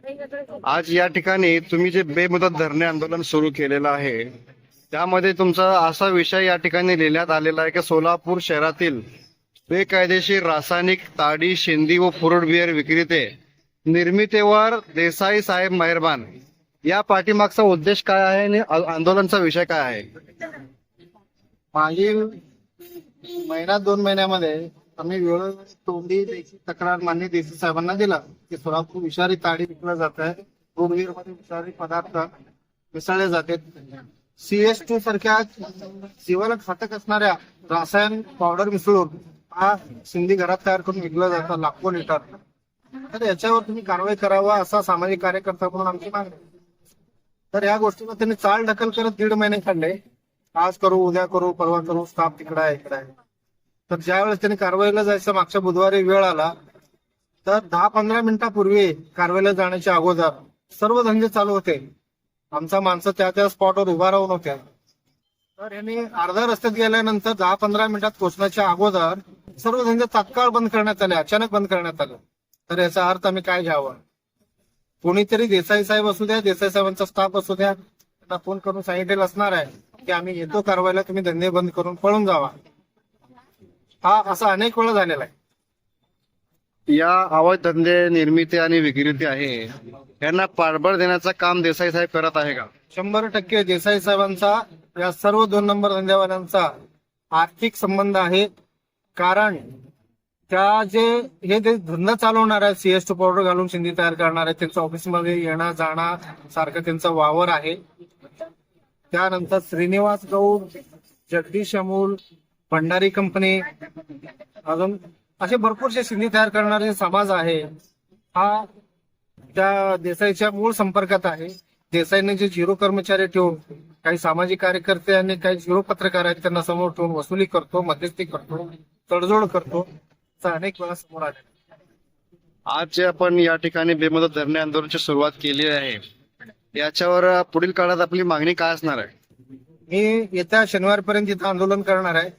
आज या ठिकाणी तुम्ही जे बेमुदत धरणे आंदोलन सुरू केलेलं आहे, त्यामध्ये तुमचा असा विषय या ठिकाणी लिहिण्यात आलेला आहे की सोलापूर शहरातील बेकायदेशीर रासायनिक ताडी, शेंदी व फुरूट बियर विक्रेते निर्मितीवर देसाई साहेब मेहरबान, या पाठीमागचा उद्देश काय आहे आणि आंदोलनचा विषय काय आहे? मागील महिना 2 महिन्यामध्ये आम्ही वेळोवेळी तोंडी लेखी तक्रार मान्य देसाई साहेबांना दिला की सोलापूर विषारी ताडी विकलं जात आहे, मध्ये विषारी पदार्थ मिसळले जातात, CS2 सारख्या जीवाला घातक असणाऱ्या रासायन पावडर मिसळून हा सिंधी घरात तयार करून विकलं जातं लाखो लिटर. तर याच्यावर तुम्ही कारवाई करावा असा सामाजिक कार्यकर्ता म्हणून आमची मागणी. तर या गोष्टीला त्यांनी चाल ढकल करत 1.5 महिने काढले. आज करू, उद्या करू, परवा करू, स्टाफ तिकडे आहे, इकडे आहे. तर ज्यावेळेस त्यांनी कारवाईला जायचं मागच्या बुधवारी वेळ आला, तर 10-15 मिनिटापूर्वी कारवाईला जाण्याच्या अगोदर सर्व धंदे चालू होते. आमचा माणसं त्या स्पॉटवर उभा राहून होत्या. तर यांनी अर्ध्या रस्त्यात गेल्यानंतर 10-15 मिनिटात पोहोचण्याच्या अगोदर सर्व धंदे तात्काळ बंद करण्यात आले, अचानक बंद करण्यात आले. तर याचा अर्थ आम्ही काय घ्यावा? कोणीतरी देसाई साहेब असू द्या, देसाई साहेबांचा स्टाफ असू द्या, त्यांना फोन करून सांगितलेलं असणार आहे की आम्ही येतो कारवाईला, तुम्ही धंदे बंद करून पळून जावा. हा असा अनेक वेळा झालेला आहे. या अवैध धंदे निर्मिती आणि विक्रेते आहे यांना पाठबळ देण्याचं काम देसाई साहेब करत आहे का? 100% देसाई साहेबांचा या सर्व 2 नंबर धंद्यावाल्यांचा आर्थिक संबंध आहे. कारण त्या हे धंदा चालवणार आहे, CS2 पावडर घालून शिंदी तयार करणार आहे, त्यांच्या ऑफिसमध्ये येणं जाणं सारखं त्यांचा वावर आहे. त्यानंतर श्रीनिवास गौड, जगदीश अमूल, भंडारी कंपनी, अजून असे भरपूरसे शिंदी तयार करणारे समाज आहे, हा त्या देसाईच्या मूळ संपर्कात आहे. देसाईने जे 0 कर्मचारी ठेवून काही सामाजिक कार्यकर्ते आणि काही 0 पत्रकार आहेत त्यांना समोर ठेवून वसुली करतो, मध्यस्थी करतो, तडजोड करतो, अनेक वेळा समोर आले. आज जे आपण या ठिकाणी बेमुदत धरणे आंदोलनाची सुरुवात केली आहे, याच्यावर पुढील काळात आपली मागणी काय असणार आहे? मी येत्या शनिवारपर्यंत इथं आंदोलन करणार आहे.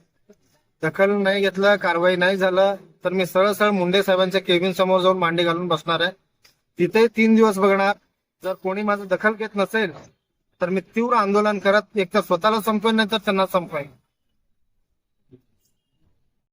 दखल नाही घेतलं, कारवाई नाही झालं तर मी सरळ मुंडे साहेबांच्या केबिन समोर जाऊन मांडी घालून बसणार आहे. तिथे 3 दिवस बघणार. जर कोणी माझं दखल घेत नसेल तर मी तीव्र आंदोलन करत एक तर स्वतःला संपवेन, नाही तर त्यांना संपवेन.